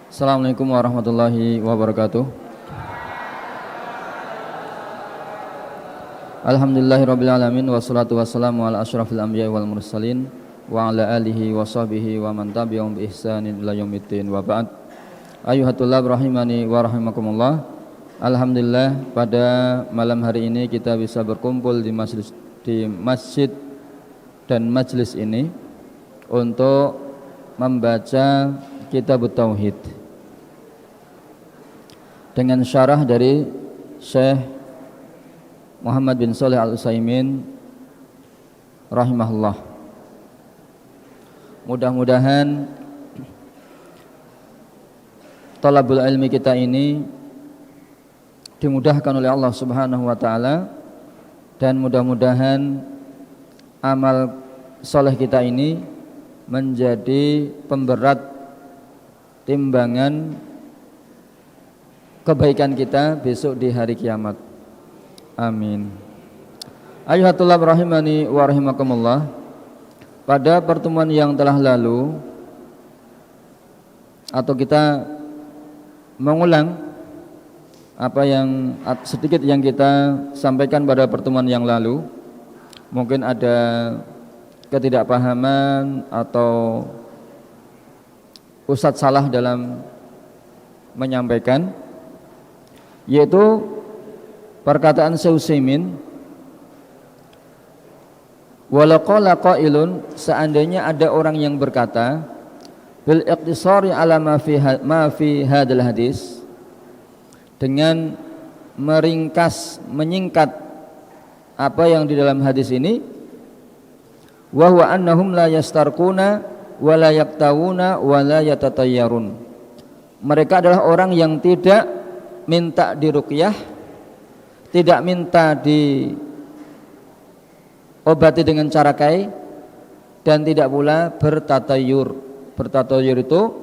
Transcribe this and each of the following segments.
Assalamualaikum warahmatullahi wabarakatuh. Alhamdulillahirabbil alamin wassalatu wassalamu ala asyrafil anbiya'i wal mursalin wa ala alihi wa sahbihi wa man tabi'ahum bi ihsanin ila yaumiddin wa ba'd. Ayyuhatullah rahimani wa rahimakumullah. Alhamdulillah pada malam hari ini kita bisa berkumpul di masjid dan majlis ini untuk membaca Kitab Tauhid dengan syarah dari Syekh Muhammad bin Shalih Al-Utsaimin rahimahullah. Mudah-mudahan talabul ilmi kita ini dimudahkan oleh Allah Subhanahu wa taala, dan mudah-mudahan amal soleh kita ini menjadi pemberat timbangan kebaikan kita besok di hari kiamat. Amin. Ayyuhatullah rahimani wa rahimakumullah. Pada pertemuan yang telah lalu, atau kita mengulang apa yang sedikit yang kita sampaikan pada pertemuan yang lalu. Mungkin ada ketidakpahaman atau ustadz salah dalam menyampaikan, yaitu perkataan Syekh Utsaimin, wala qala qailun, seandainya ada orang yang berkata bil iqtisari ala ma fi hadal hadis, dengan meringkas menyingkat apa yang di dalam hadis ini, wa huwa annahum la yastarquna wa la yaktawuna wa la yatatayyarun, mereka adalah orang yang tidak minta diruqyah, tidak minta diobati dengan cara kai, dan tidak pula bertatayur. Bertatayur itu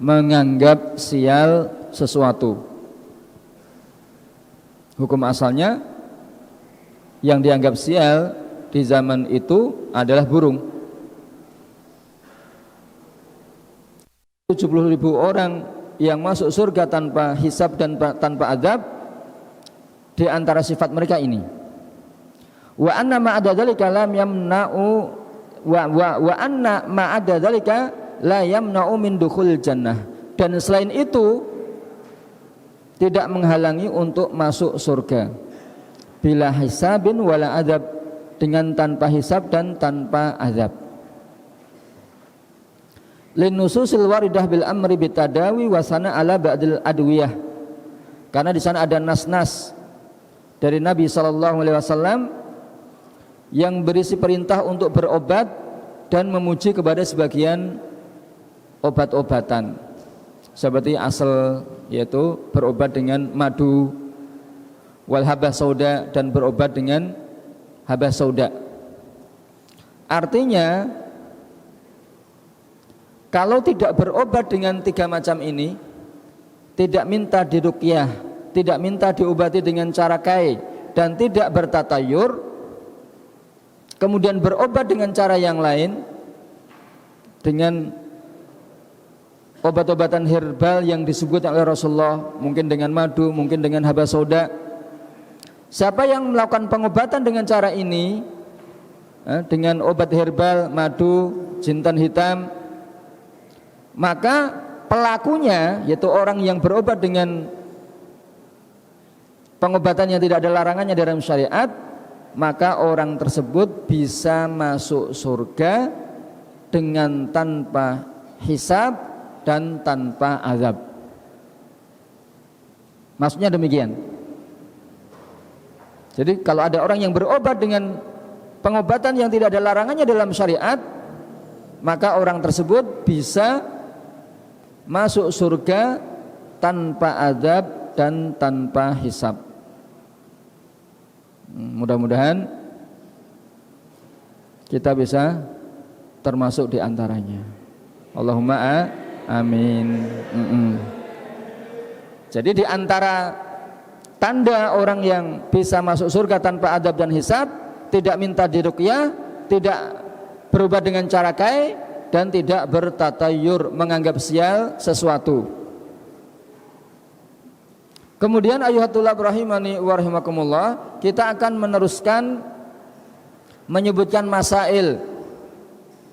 menganggap sial sesuatu. Hukum asalnya yang dianggap sial di zaman itu adalah burung. 70.000 orang yang masuk surga tanpa hisab dan tanpa azab, di antara sifat mereka ini. Wa anna ma'ada dzalika lam yamna'u wa anna ma'ada dzalika la yamna'u min dukhul jannah, dan selain itu tidak menghalangi untuk masuk surga. Bila hisabin wala azab, dengan tanpa hisab dan tanpa azab. Linususil waridah bil amri bitadawi wasana ala ba'dil adwiyah, karena di sana ada nas-nas dari Nabi SAW yang berisi perintah untuk berobat dan memuji kepada sebagian obat-obatan, seperti asal, yaitu berobat dengan madu, wal habah sauda, dan berobat dengan habah sauda. Artinya kalau tidak berobat dengan tiga macam ini, tidak minta diruqyah, tidak minta diobati dengan cara kai, dan tidak bertatayur, kemudian berobat dengan cara yang lain, dengan obat-obatan herbal yang disebut oleh Rasulullah, mungkin dengan madu, mungkin dengan habah sauda. Siapa yang melakukan pengobatan dengan cara ini, dengan obat herbal, madu, jintan hitam, maka pelakunya, yaitu orang yang berobat dengan pengobatan yang tidak ada larangannya dalam syariat, maka orang tersebut bisa masuk surga dengan tanpa hisab dan tanpa azab. Maksudnya demikian. Jadi kalau ada orang yang berobat dengan pengobatan yang tidak ada larangannya dalam syariat, maka orang tersebut bisa masuk surga tanpa azab dan tanpa hisab. Mudah-mudahan kita bisa termasuk di antaranya. Allahumma amin. Jadi di antara tanda orang yang bisa masuk surga tanpa azab dan hisab, tidak minta diruqyah, tidak berobat dengan cara kai, dan tidak bertatayur, menganggap sial sesuatu. Kemudian ayuhatullah rahimani wa rahimakumullah, kita akan meneruskan menyebutkan masail,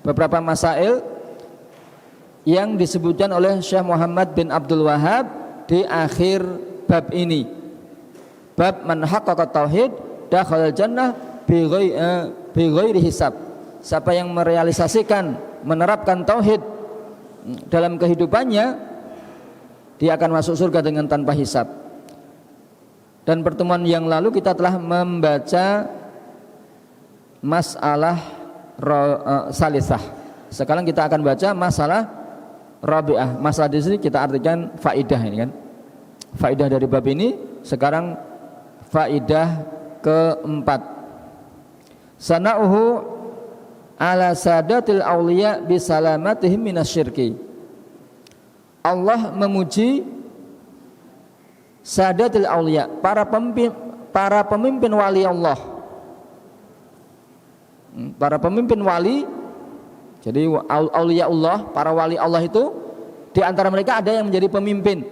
beberapa masail yang disebutkan oleh Syekh Muhammad bin Abdul Wahhab di akhir bab ini. Bab man haqqaqa tauhid dakhala jannah bi ghairi hisab. Siapa yang merealisasikan, menerapkan tauhid dalam kehidupannya, dia akan masuk surga dengan tanpa hisab. Dan pertemuan yang lalu kita telah membaca masalah salisah. Sekarang kita akan baca masalah rabi'ah. Masalah di sini kita artikan faidah, ini kan. Faidah dari bab ini. Sekarang faidah keempat. Sana'uhu ala sadatil awliya bisalamatihim minasyirki. Allah memuji sadatil awliya, para pemimpin wali Allah. Para pemimpin wali, jadi aulia Allah, para wali Allah itu di antara mereka ada yang menjadi pemimpin.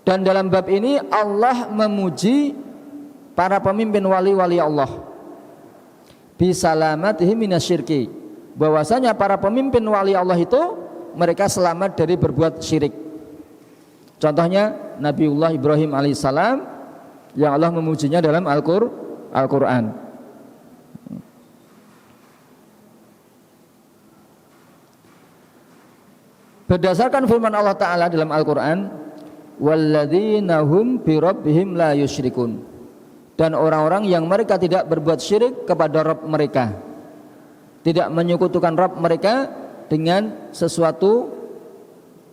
Dan dalam bab ini Allah memuji para pemimpin wali-wali Allah bisalamatihim minasyirki, bahwasanya para pemimpin wali Allah itu mereka selamat dari berbuat syirik. Contohnya Nabiullah Ibrahim alaihissalam yang Allah memujinya dalam Al-Quran. Berdasarkan firman Allah Ta'ala dalam Al-Quran, walladzina hum bi rabbihim la yusyrikun, dan orang-orang yang mereka tidak berbuat syirik kepada Rabb mereka, tidak menyekutukan Rabb mereka dengan sesuatu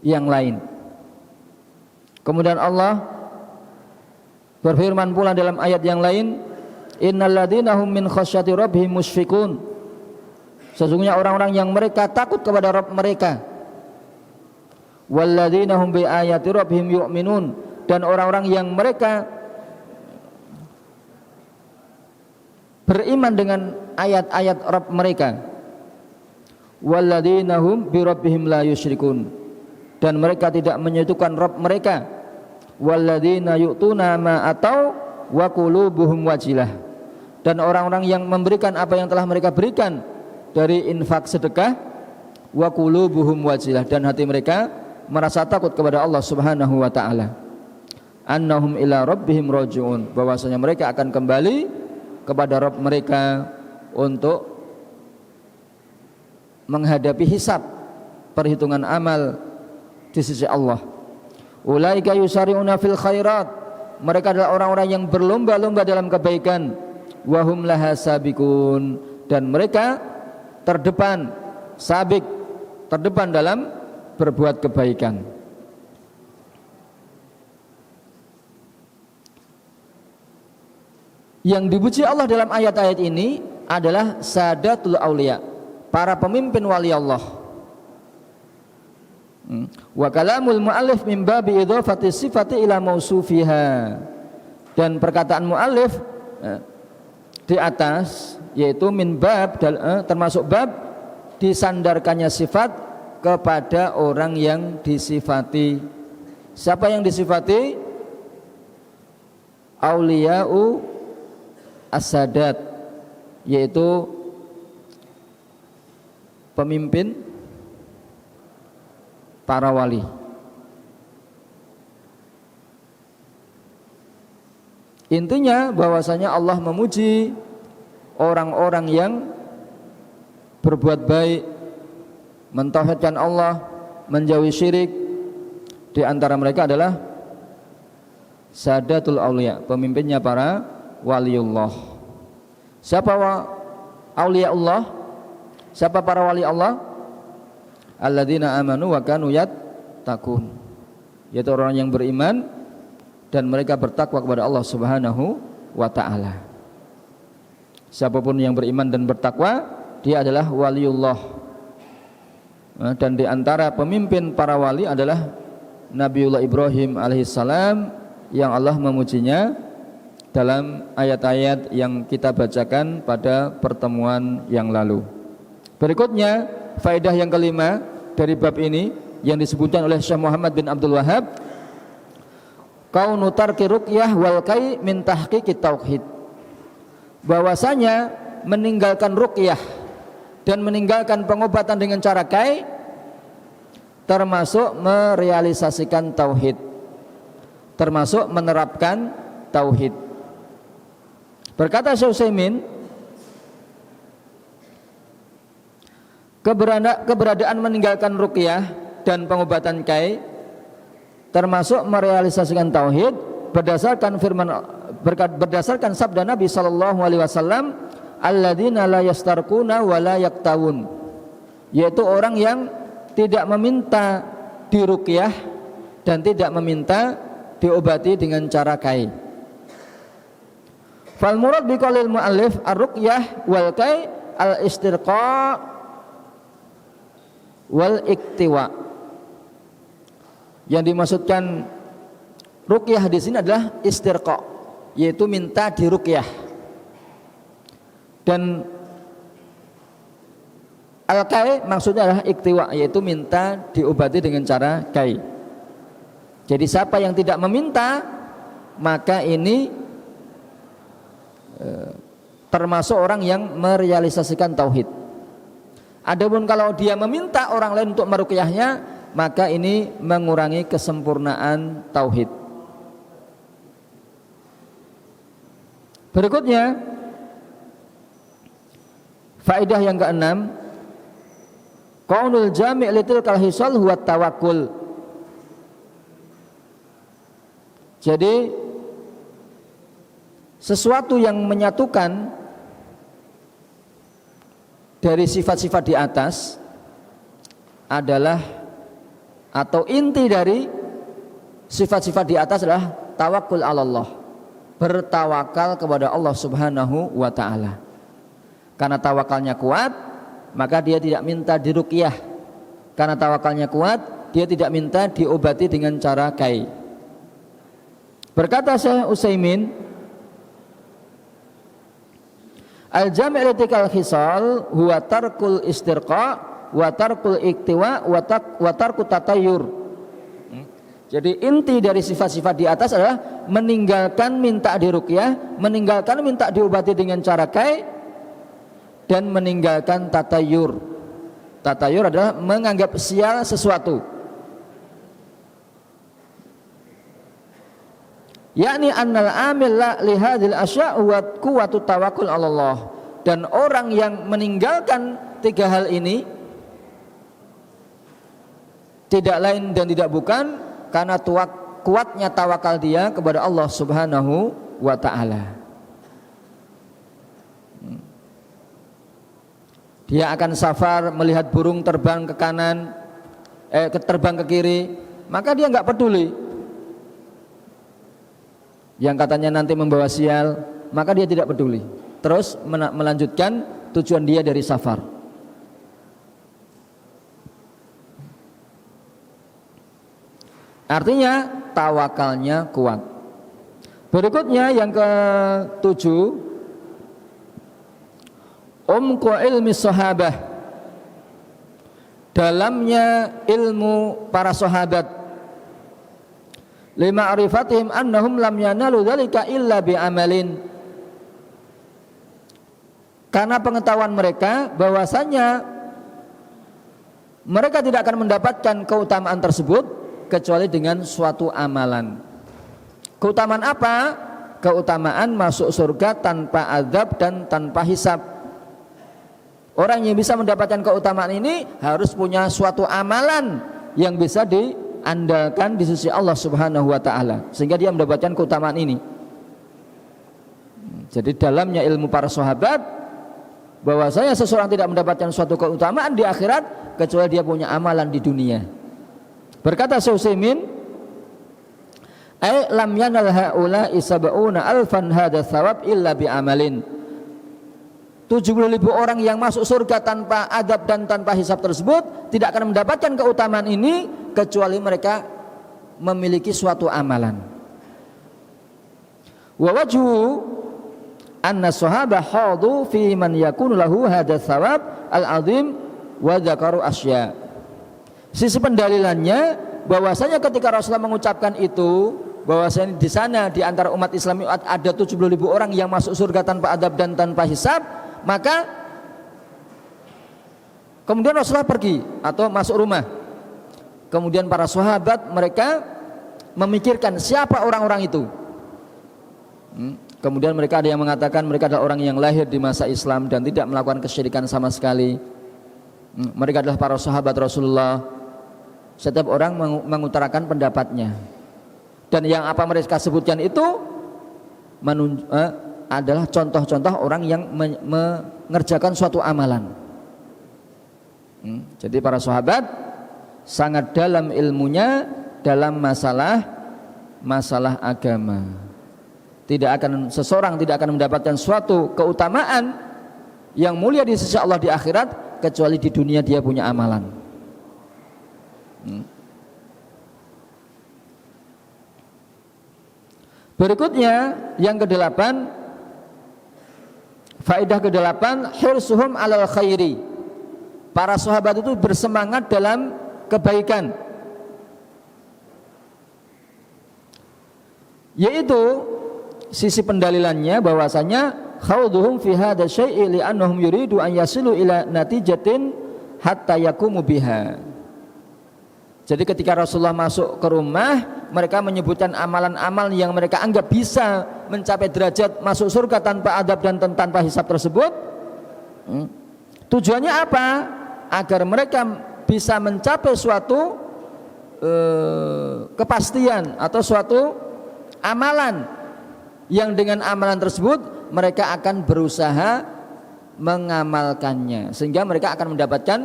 yang lain. Kemudian Allah berfirman pula dalam ayat yang lain, innalladzina hum min khasyati rabbihim musyfiqun, sesungguhnya orang-orang yang mereka takut kepada Rabb mereka. Walladzina hum bi ayati rabbihim yu'minun, dan orang-orang yang mereka beriman dengan ayat-ayat Rabb mereka. Walladzina hum bi rabbihim la yusyrikun, dan mereka tidak menyekutukan Rabb mereka. Walladzina yu'tuna ma atau wa qulubuhum wajilah, dan orang-orang yang memberikan apa yang telah mereka berikan dari infak sedekah. Wa qulubuhum wajilah, dan hati mereka merasa takut kepada Allah Subhanahu wa taala. Annahum ila rabbihim raji'un, bahwasanya mereka akan kembali kepada Rabb mereka untuk menghadapi hisab, perhitungan amal di sisi Allah. Ulaika yusari'una fil khairat, mereka adalah orang-orang yang berlomba-lomba dalam kebaikan. Wa hum laha sabiqun, dan mereka terdepan, sabik, terdepan dalam berbuat kebaikan. Yang dipuji Allah dalam ayat-ayat ini adalah sadatul auliya, para pemimpin wali Allah. Wa kalamul muallif min babi idhafati sifati ila mausufiha, dan perkataan muallif di atas yaitu min bab, termasuk bab disandarkannya sifat kepada orang yang disifati. Siapa yang disifati? Auliya'u as-sadat, yaitu pemimpin para wali. Intinya bahwasanya Allah memuji orang-orang yang berbuat baik, mentauhidkan Allah, menjauhi syirik. Di antara mereka adalah sadatul auliya, pemimpinnya para waliullah. Siapa auliya Allah? Siapa para wali Allah? Alladzina amanu wa kanu yattaqun, yaitu orang yang beriman dan mereka bertakwa kepada Allah Subhanahu wa taala. Siapapun yang beriman dan bertakwa, dia adalah waliullah. Dan di antara pemimpin para wali adalah Nabiullah Ibrahim alaihissalam, yang Allah memujinya dalam ayat-ayat yang kita bacakan pada pertemuan yang lalu. Berikutnya, faedah yang kelima dari bab ini yang disebutkan oleh Syekh Muhammad bin Abdul Wahhab, kaunu tarki ruqyah wal kai min tahqiqit tauhid. Bahwasanya meninggalkan ruqyah dan meninggalkan pengobatan dengan cara kai termasuk merealisasikan tauhid, termasuk menerapkan tauhid. Berkata Syekh Utsaimin, keberadaan meninggalkan ruqyah dan pengobatan kai termasuk merealisasikan tauhid berdasarkan sabda Nabi sallallahu alaihi wasallam, alladzina la yastarquna wa la yaktawun, yaitu orang yang tidak meminta diruqyah dan tidak meminta diobati dengan cara kai. Fal murad biqaulil muallif ar-ruqyah wal kai al-istirqa wal iktiwa. Yang dimaksudkan ruqyah di sini adalah istirqa, yaitu minta diruqyah. Dan al-kai maksudnya adalah iktiwa, yaitu minta diobati dengan cara kai. Jadi siapa yang tidak meminta, maka ini termasuk orang yang merealisasikan tauhid. Adapun kalau dia meminta orang lain untuk meruqyahnya, maka ini mengurangi kesempurnaan tauhid. Berikutnya, faedah yang keenam, qaulul jami' litilkal hisal huwa tawakkul. Jadi sesuatu yang menyatukan dari sifat-sifat di atas adalah, atau inti dari sifat-sifat di atas adalah tawakkul 'ala Allah, bertawakal kepada Allah Subhanahu wa taala. Karena tawakalnya kuat, maka dia tidak minta diruqyah. Karena tawakalnya kuat, dia tidak minta diobati dengan cara kai. Berkata Syekh Utsaimin, al-jami' litikal khisal huwa tarkul istirqa wa tarkul iktiwa wa tarkut tatayyur. Jadi inti dari sifat-sifat di atas adalah meninggalkan minta diruqyah, meninggalkan minta diobati dengan cara kai, dan meninggalkan tatayyur. Tatayyur adalah menganggap sial sesuatu, yakni annal amil la lihadil asya' wa quwwatu tawakkul 'ala Allah. Dan orang yang meninggalkan tiga hal ini tidak lain dan tidak bukan karena kuatnya tawakal dia kepada Allah Subhanahu wa taala. Dia akan safar melihat burung terbang ke kanan, terbang ke kiri, maka dia enggak peduli. Yang katanya nanti membawa sial, maka dia tidak peduli. Terus melanjutkan tujuan dia dari safar. Artinya tawakalnya kuat. Berikutnya yang ke-7, umqu ilmi sahabah, dalamnya ilmu para sahabat, lima'rifatihim annahum lam yanalu dzalika illa bi'amalin, karena pengetahuan mereka bahwasanya mereka tidak akan mendapatkan keutamaan tersebut kecuali dengan suatu amalan. Keutamaan apa? Keutamaan masuk surga tanpa azab dan tanpa hisab. Orang yang bisa mendapatkan keutamaan ini harus punya suatu amalan yang bisa diandalkan di sisi Allah Subhanahu wa taala, sehingga dia mendapatkan keutamaan ini. Jadi dalamnya ilmu para sahabat bahwasanya seseorang tidak mendapatkan suatu keutamaan di akhirat kecuali dia punya amalan di dunia. Berkata Syekh Utsaimin, ay lam yanal haula isabuna alfan hadza thawab illa bi amalin. 70.000 orang yang masuk surga tanpa adab dan tanpa hisab tersebut tidak akan mendapatkan keutamaan ini kecuali mereka memiliki suatu amalan. Wa wajhu anna sahabah hadu fi man yakunu lahu hadza thawab al-azim wa dzakaru asya. Sisi pendalilannya bahwasanya ketika Rasulullah mengucapkan itu, bahwasanya di sana di antara umat Islam ada 70.000 orang yang masuk surga tanpa adab dan tanpa hisab, maka kemudian Rasulullah pergi atau masuk rumah. Kemudian para sahabat mereka memikirkan siapa orang-orang itu. Kemudian mereka ada yang mengatakan mereka adalah orang yang lahir di masa Islam dan tidak melakukan kesyirikan sama sekali. Mereka adalah para sahabat Rasulullah. Setiap orang mengutarakan pendapatnya. Dan yang apa mereka sebutkan itu adalah contoh-contoh orang yang mengerjakan suatu amalan. Jadi para sahabat sangat dalam ilmunya dalam masalah agama. Seseorang tidak akan mendapatkan suatu keutamaan yang mulia di sisi Allah di akhirat kecuali di dunia dia punya amalan. Berikutnya yang ke-8, faedah ke-8, hirsuhum alal khairi. Para sahabat itu bersemangat dalam kebaikan, yaitu sisi pendalilannya bahwasanya khawduhum fi hadza syai'i li'annahum yuridu an yasilu ila natijatin hatta yakumu biha. Jadi ketika Rasulullah masuk ke rumah, mereka menyebutkan amalan-amal yang mereka anggap bisa mencapai derajat masuk surga tanpa adab dan tanpa hisab tersebut. Tujuannya apa? Agar mereka bisa mencapai suatu kepastian atau suatu amalan yang dengan amalan tersebut mereka akan berusaha mengamalkannya sehingga mereka akan mendapatkan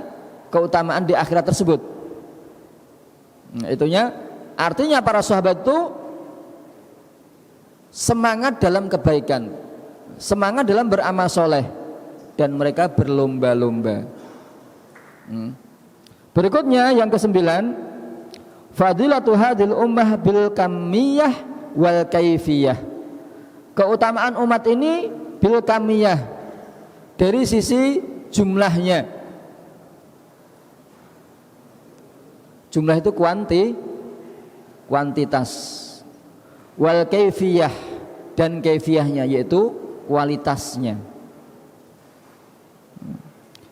keutamaan di akhirat tersebut. Itunya artinya para sahabat itu semangat dalam kebaikan, semangat dalam beramal soleh, dan mereka berlomba-lomba. Berikutnya yang ke-9, fadilatu hadil ummah bil kamiyah wal kaifiyah. Keutamaan umat ini bil kamiyah, dari sisi jumlahnya. Jumlah itu kuantitas. Wal kaifiyah, dan kaifiyahnya yaitu kualitasnya.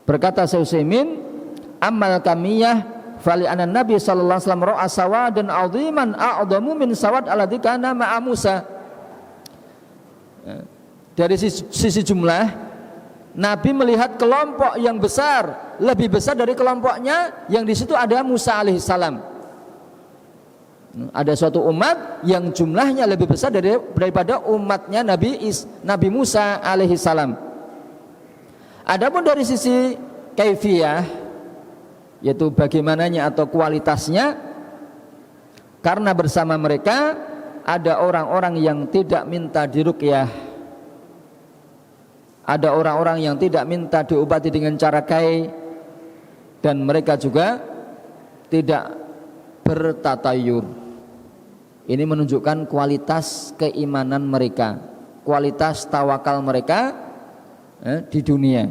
Berkata Syekh Utsaimin, ammal kamiyah fali anan Nabi sallallahu alaihi wasallam ra'a sawadan 'aziman a'dhamu min sawad alladzi kana ma'a Musa. Dari sisi jumlah, Nabi melihat kelompok yang besar, lebih besar dari kelompoknya yang di situ ada Musa alaihissalam. Ada suatu umat yang jumlahnya lebih besar daripada umatnya Nabi Musa alaihissalam. Adapun dari sisi kaifiyah, yaitu bagaimananya atau kualitasnya, karena bersama mereka ada orang-orang yang tidak minta diruqyah, ada orang-orang yang tidak minta diobati dengan cara kai, dan mereka juga tidak bertatayur. Ini menunjukkan kualitas keimanan mereka, kualitas tawakal mereka di dunia.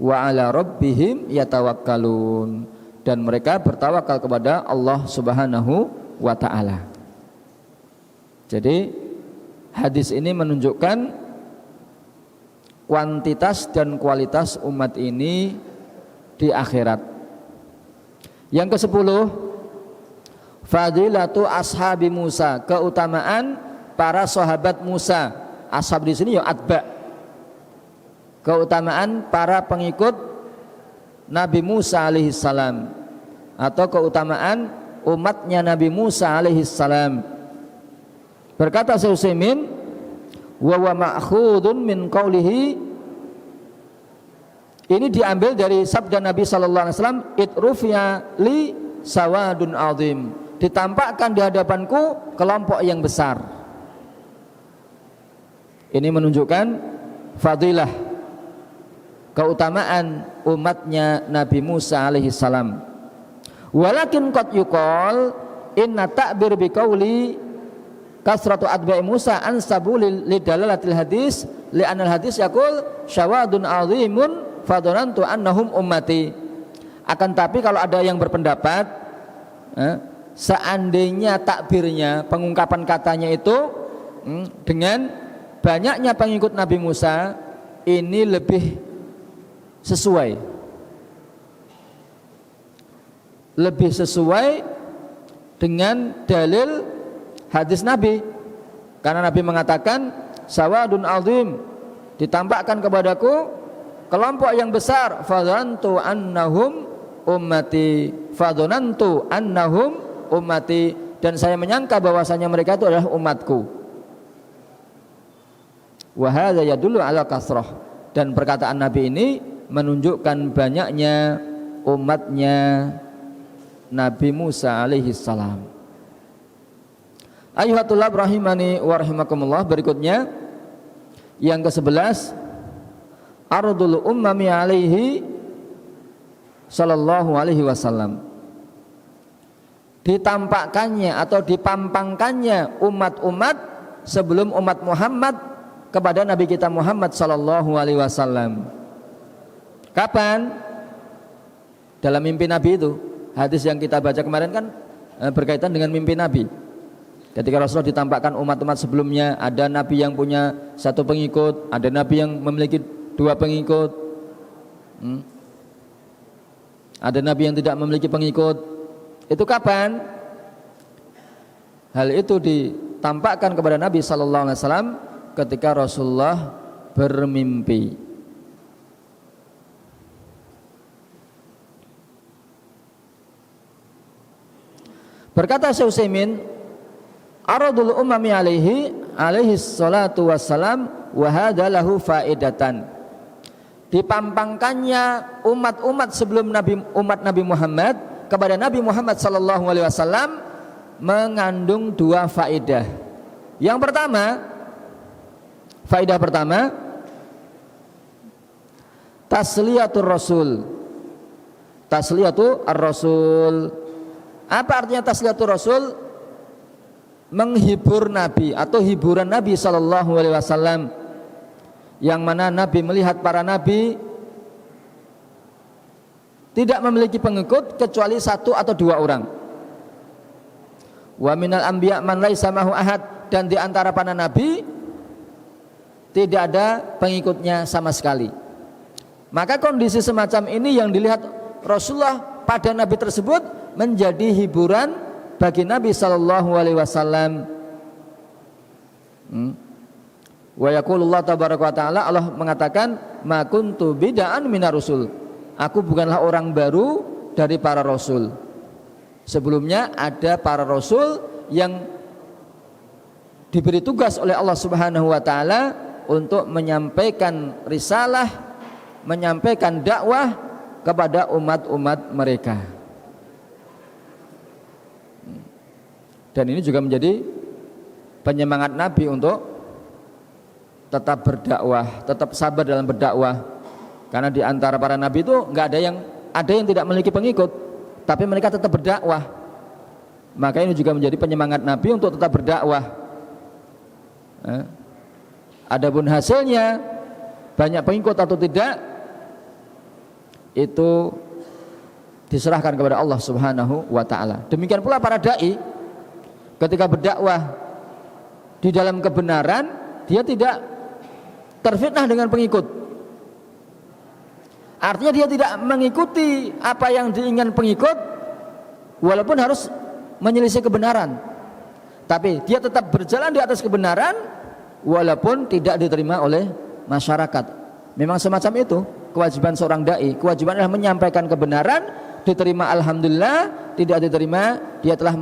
Wa ala rabbihim yatawakkalun, dan mereka bertawakal kepada Allah Subhanahu wa ta'ala. Jadi hadis ini menunjukkan kuantitas dan kualitas umat ini di akhirat. Yang ke-10, fadilatu ashabi Musa, keutamaan para sahabat Musa. Ashab di sini ya atba, keutamaan para pengikut Nabi Musa alaihissalam, atau keutamaan umatnya Nabi Musa alaihissalam. Berkata Syekh Utsaimin, wa ma'khudun min qaulihi, ini diambil dari sabda Nabi sallallahu alaihi wasallam, itrufiya li sawadun azim, ditampakkan di hadapanku kelompok yang besar. Ini menunjukkan fadilah, keutamaan umatnya Nabi Musa alaihi salam. Walakin qad yuqal inna ta'bir biqauli kasratu adba'i Musa ansabu lidalalatil hadis li'anal hadis yaqul syawadun azimun fadhanantu annahum ummati. Akan tapi kalau ada yang berpendapat seandainya takbirnya, pengungkapan katanya itu dengan banyaknya pengikut Nabi Musa ini lebih sesuai, dengan dalil hadis Nabi, karena Nabi mengatakan sawadun azim, ditampakkan kepadaku kelompok yang besar, fadhanantu annahum ummati, dan saya menyangka bahwasanya mereka itu adalah umatku. Wa hadza yadullu ala kasrah, dan perkataan Nabi ini menunjukkan banyaknya umatnya Nabi Musa alaihi salam. Ayuhatullah rahimani wa rahimakumullah. Berikutnya yang ke-11, ardul ummami alaihi sallallahu alaihi wasallam, ditampakkannya atau dipampangkannya umat-umat sebelum umat Muhammad kepada Nabi kita Muhammad sallallahu alaihi wasallam. Kapan? Dalam mimpi Nabi itu. Hadis yang kita baca kemarin kan berkaitan dengan mimpi Nabi. Ketika Rasulullah ditampakkan umat-umat sebelumnya, ada Nabi yang punya satu pengikut, ada Nabi yang memiliki dua pengikut, ada Nabi yang tidak memiliki pengikut. Itu kapan? Hal itu ditampakkan kepada Nabi sallallahu alaihi wasallam ketika Rasulullah bermimpi. Berkata Syekh Utsaimin, aradul ummami alaihi salatu wassalam wa hadza lahu faidatan, dipampangkannya umat-umat sebelum umat Nabi Muhammad kepada Nabi Muhammad sallallahu alaihi wasallam mengandung dua faedah. Yang pertama, faedah pertama, tasliyatur rasul. Tasliyatur rasul. Apa artinya tasliyatur rasul? Menghibur Nabi atau hiburan Nabi sallallahu alaihi wasallam, yang mana Nabi melihat para nabi tidak memiliki pengikut kecuali satu atau dua orang. Wa minal anbiya man laisa mahu ahad, dan di antara para nabi tidak ada pengikutnya sama sekali. Maka kondisi semacam ini yang dilihat Rasulullah pada nabi tersebut menjadi hiburan bagi Nabi sallallahu alaihi wasallam. Wa yaqulullah tabaraka wa taala, Allah mengatakan ma kuntu bid'an minar rusul, aku bukanlah orang baru dari para rasul. Sebelumnya ada para rasul yang diberi tugas oleh Allah Subhanahu wa taala untuk menyampaikan risalah, menyampaikan dakwah kepada umat-umat mereka. Dan ini juga menjadi penyemangat Nabi untuk tetap berdakwah, tetap sabar dalam berdakwah. Karena di antara para nabi itu ada yang tidak memiliki pengikut, tapi mereka tetap berdakwah. Maka ini juga menjadi penyemangat Nabi untuk tetap berdakwah. Adapun hasilnya banyak pengikut atau tidak, itu diserahkan kepada Allah Subhanahu wa taala. Demikian pula para dai, ketika berdakwah di dalam kebenaran, dia tidak terfitnah dengan pengikut. Artinya dia tidak mengikuti apa yang diinginkan pengikut, walaupun harus menyelisih kebenaran, tapi dia tetap berjalan di atas kebenaran walaupun tidak diterima oleh masyarakat. Memang semacam itu kewajiban seorang dai. Kewajiban adalah menyampaikan kebenaran, diterima alhamdulillah, tidak diterima dia telah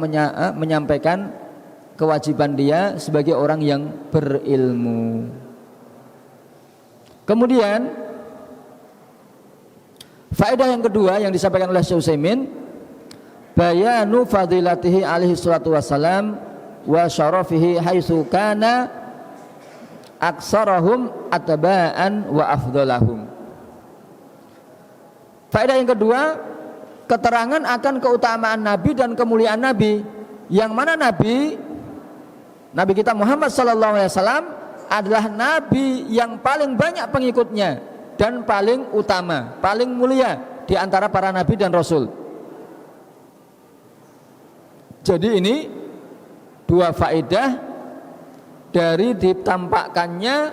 menyampaikan kewajiban dia sebagai orang yang berilmu. Kemudian faedah yang kedua yang disampaikan oleh Syekh Utsaimin, bayanu fadilatihi alaihi salatu wassalam wa syarafihi haitsu kana aksarahum atba'an wa afdalahum. Faedah yang kedua, keterangan akan keutamaan Nabi dan kemuliaan Nabi, yang mana Nabi kita Muhammad sallallahu alaihi wasallam adalah Nabi yang paling banyak pengikutnya dan paling utama, paling mulia di antara para Nabi dan Rasul. Jadi ini dua faedah dari ditampakkannya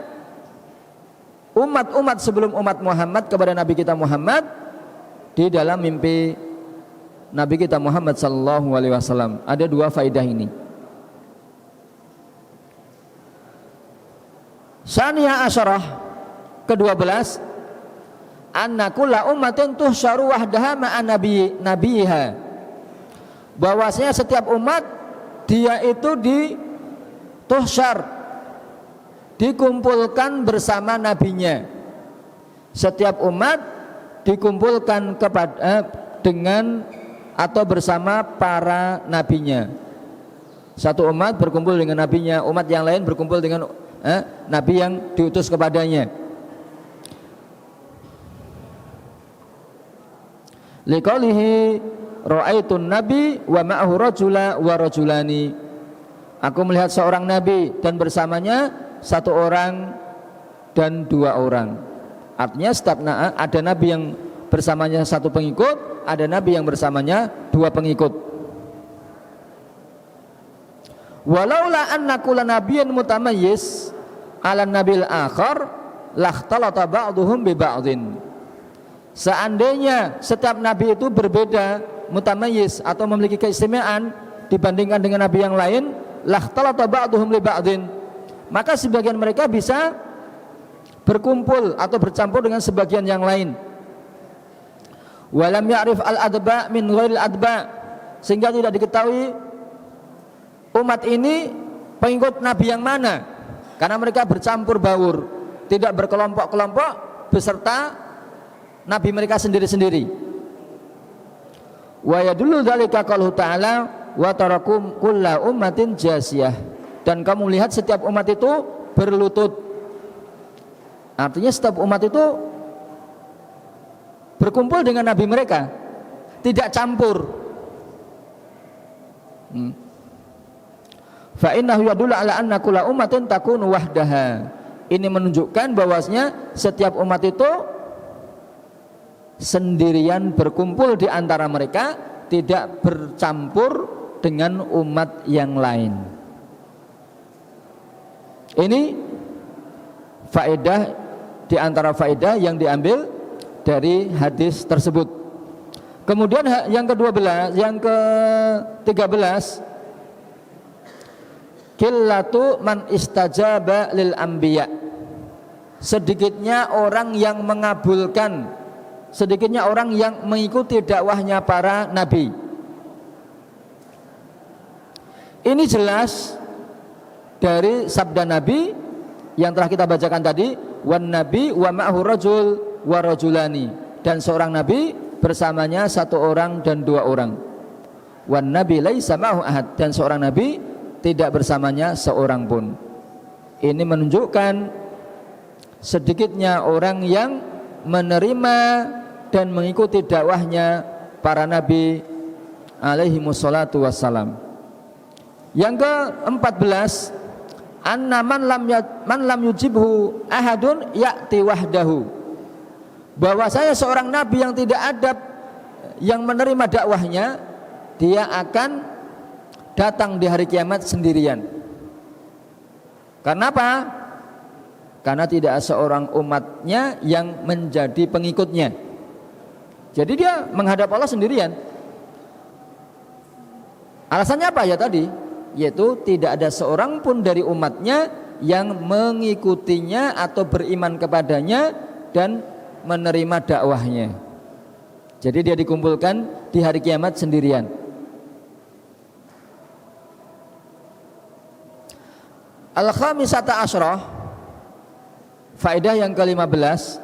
umat-umat sebelum umat Muhammad kepada Nabi kita Muhammad di dalam mimpi Nabi kita Muhammad sallallahu alaihi wasallam. Ada dua faedah ini. Saniyah asyarah ke-12, anna kulla ummatin tuhsyaru wahdaha ma'a nabiyiha. Bahwasanya setiap umat dia itu dikumpulkan bersama nabinya. Setiap umat dikumpulkan dengan atau bersama para nabinya. Satu umat berkumpul dengan nabinya, umat yang lain berkumpul dengan nabi yang diutus kepadanya. Liqaulihi ra'aitun nabi wa ma'ahu rajula wa rajulani. Aku melihat seorang nabi dan bersamanya satu orang dan dua orang. Artinya setiap ada nabi yang bersamanya satu pengikut, ada nabi yang bersamanya dua pengikut. Walaula anna kulla nabiyyin mutamayyiz 'ala nabil akhar lakhtalata ba'dhum bi ba'dhin. Seandainya setiap nabi itu berbeda, mutamayyiz atau memiliki keistimewaan dibandingkan dengan nabi yang lain, lakhtalata ba'dhum li ba'dhin, maka sebagian mereka bisa berkumpul atau bercampur dengan sebagian yang lain. Walam ya'rif al-adba min ghairil adba, sehingga tidak diketahui umat ini pengikut nabi yang mana, karena mereka bercampur baur, tidak berkelompok-kelompok beserta nabi mereka sendiri-sendiri. Wa yadullu dzalika qauluhu ta'ala wa tarakum kulla ummatin jasiyah, dan kamu lihat setiap umat itu berlutut. Artinya setiap umat itu berkumpul dengan nabi mereka, tidak campur. Fa innahu yadullu ala anna kulla ummatin takunu wahdaha. Ini menunjukkan bahwasanya setiap umat itu sendirian berkumpul di antara mereka, tidak bercampur dengan umat yang lain. Ini faedah di antara faedah yang diambil dari hadis tersebut. Kemudian yang ke-12, yang ke-13, qillatu man istajaba lil anbiya. Sedikitnya orang yang mengabulkan, sedikitnya orang yang mengikuti dakwahnya para nabi. Ini jelas dari sabda Nabi yang telah kita bacakan tadi, wan nabi wa ma'ahu rajul wa rajulani, dan seorang nabi bersamanya satu orang dan dua orang. Wan nabi laisa ma'ahu ahad, dan seorang nabi tidak bersamanya seorang pun. Ini menunjukkan sedikitnya orang yang menerima dan mengikuti dakwahnya para nabi alaihi wassalatu wassalam. Yang ke-14, anna man lam yujibhu ahadun ya'ti wahdahu. Bahwasanya seorang nabi yang tidak ada yang menerima dakwahnya, dia akan datang di hari kiamat sendirian. Karena apa? Karena tidak seorang umatnya yang menjadi pengikutnya. Jadi dia menghadap Allah sendirian. Alasannya apa ya tadi? Yaitu tidak ada seorang pun dari umatnya yang mengikutinya atau beriman kepadanya dan menerima dakwahnya. Jadi dia dikumpulkan di hari kiamat sendirian. Al-khamisata asyrah, faedah yang ke-15,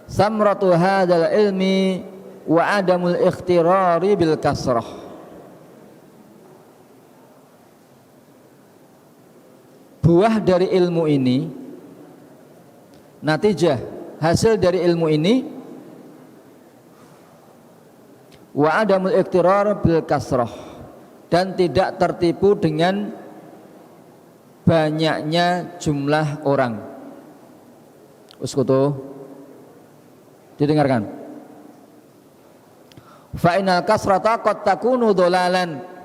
samratu hadzal ilmi wa adamul ikhtirari bil kasrah. Buah dari ilmu ini, natijah hasil dari ilmu ini, wa adamul ikhtirar bil kasrah, dan tidak tertipu dengan banyaknya jumlah orang. Uskutu, didengarkan. Fa inal kasrata qad takunu dhalalan.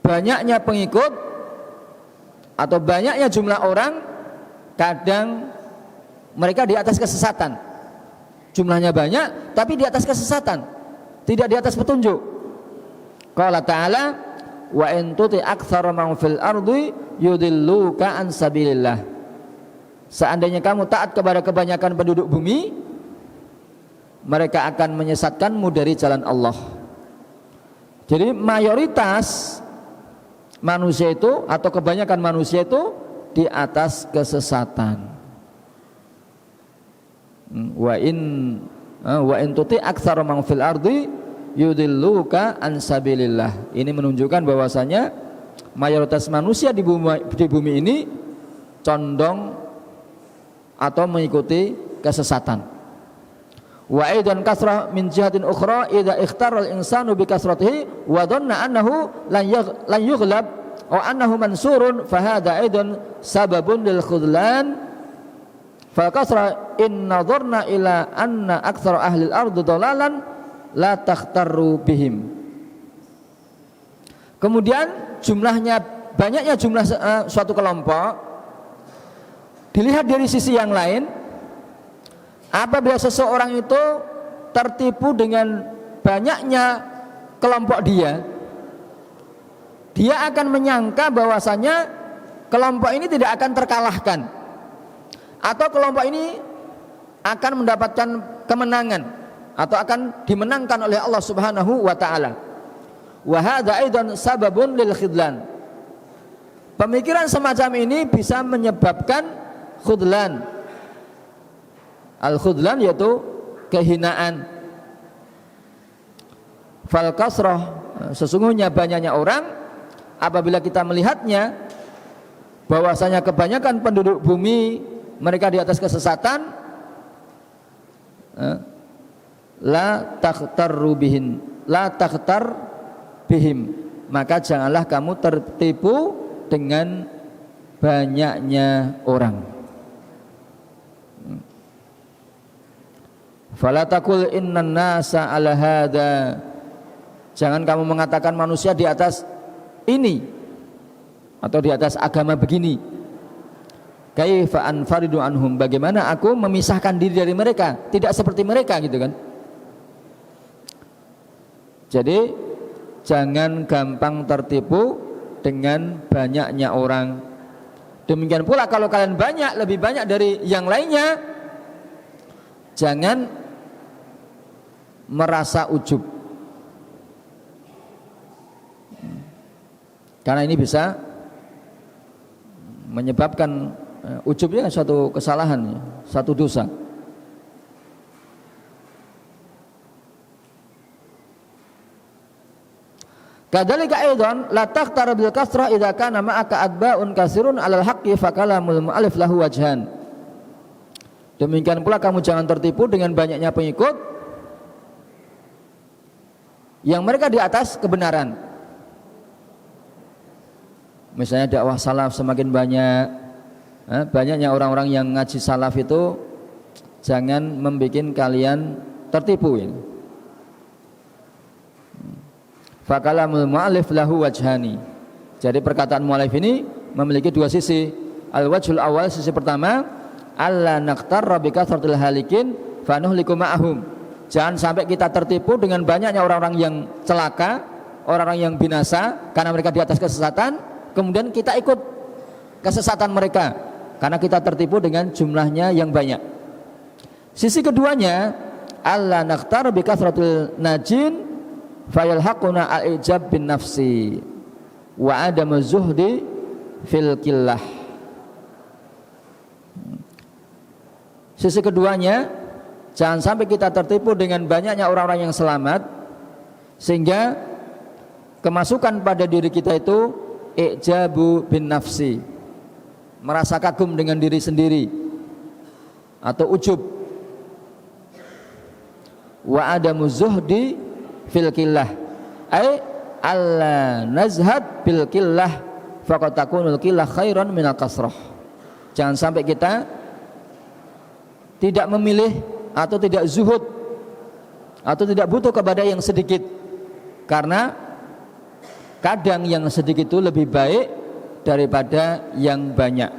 banyaknya pengikut atau banyaknya jumlah orang, kadang mereka di atas kesesatan. Jumlahnya banyak tapi di atas kesesatan, tidak di atas petunjuk. Qala ta'ala wa in tuti aktsara man fil ardi yudilluka an sabilillah. Seandainya kamu taat kepada kebanyakan penduduk bumi, mereka akan menyesatkanmu dari jalan Allah. Jadi mayoritas manusia itu atau kebanyakan manusia itu di atas kesesatan. Wa in tuti aktsara man fil ardi yudilluka an sabilillah. Ini menunjukkan bahwasanya mayoritas manusia di bumi ini condong atau mengikuti kesesatan. Wa aidan kasrah min jihatin ukhra idza ikhtara al-insanu bi kasratihi wa dhanna annahu lan yughlab aw annahu mansurun fa hadha aidan sababun lil khudlan fa kasra in nadharna ila anna aktsara ahli al-ard dalalan la takhtarru bihim. Kemudian banyaknya jumlah suatu kelompok dilihat dari sisi yang lain. Apabila seseorang itu tertipu dengan banyaknya kelompok dia akan menyangka bahwasanya kelompok ini tidak akan terkalahkan atau kelompok ini akan mendapatkan kemenangan atau akan dimenangkan oleh Allah Subhanahu wa taala. Wa hadza aidan sababun lil khidlan. Pemikiran semacam ini bisa menyebabkan khudlan. Al-khudlan yaitu kehinaan. Fal kasrah, sesungguhnya banyaknya orang, apabila kita melihatnya bahwasanya kebanyakan penduduk bumi mereka di atas kesesatan, la takhtar bihim, maka janganlah kamu tertipu dengan banyaknya orang. Fala taqul innan nasa ala hada, jangan kamu mengatakan manusia di atas ini atau di atas agama begini. Kaifa anfaridu anhum, bagaimana aku memisahkan diri dari mereka, tidak seperti mereka gitu kan. Jadi jangan gampang tertipu dengan banyaknya orang. Demikian pula kalau kalian lebih banyak dari yang lainnya, jangan merasa ujub, karena ini bisa menyebabkan ujubnya suatu kesalahan, satu dosa. Kadzalika aidan la takhtar bil kasrah idza kana ma'aka atba'un kasirun 'alal haqqi fa kalamul mu'allif lahu wajhan. Demikian pula kamu jangan tertipu dengan banyaknya pengikut yang mereka di atas kebenaran. Misalnya dakwah salaf semakin banyak, banyaknya orang-orang yang ngaji salaf itu jangan membuat kalian tertipu ini. Fakalamul mu'allif lahu wajhani. Jadi perkataan mu'allif ini memiliki dua sisi. Al-wajhul awal, sisi pertama, alla naqtarra bi kathratil halikin fa nuhliku ma'ahum. Jangan sampai kita tertipu dengan banyaknya orang-orang yang celaka, orang-orang yang binasa karena mereka di atas kesesatan, kemudian kita ikut kesesatan mereka karena kita tertipu dengan jumlahnya yang banyak. Sisi keduanya, alla naqtar bi kathratil najin fayalhaquna al-ijab bin nafsi wa adamu zuhdi fil qillah. Sisi keduanya, jangan sampai kita tertipu dengan banyaknya orang-orang yang selamat sehingga kemasukan pada diri kita itu ijabu bin nafsi, merasa kagum dengan diri sendiri atau ujub. Wa adamu zuhdi fil qillah, ay alla nazhad bil qillah faqad takunul qillah khairan minal kasrah. Jangan sampai kita tidak memilih atau tidak zuhud atau tidak butuh kepada yang sedikit, karena kadang yang sedikit itu lebih baik daripada yang banyak,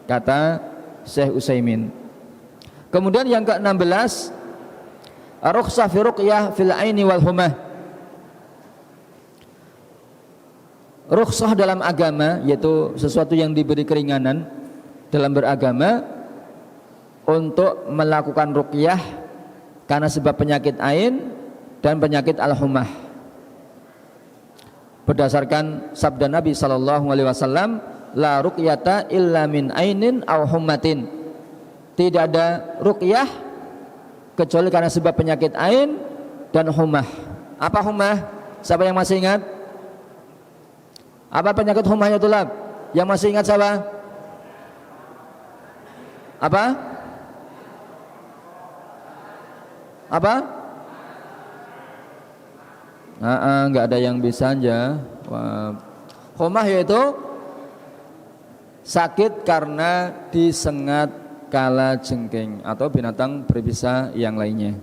kata Syekh Utsaimin. Kemudian yang ke-16, rukhsah fi ruqyah fil aini wal humah. Rukhsah dalam agama yaitu sesuatu yang diberi keringanan dalam beragama untuk melakukan ruqyah karena sebab penyakit ain dan penyakit al-humah. Berdasarkan sabda Nabi sallallahu alaihi wasallam, la ruqyata illa min ainin aw hummatin. Tidak ada ruqyah kecuali karena sebab penyakit ain dan humah. Apa humah? Siapa yang masih ingat? Apa penyakit humahnya tulab? Yang masih ingat siapa? Apa? Apa? Enggak ada yang bisa aja. Humah yaitu sakit karena disengat kala jengking atau binatang berbisa yang lainnya.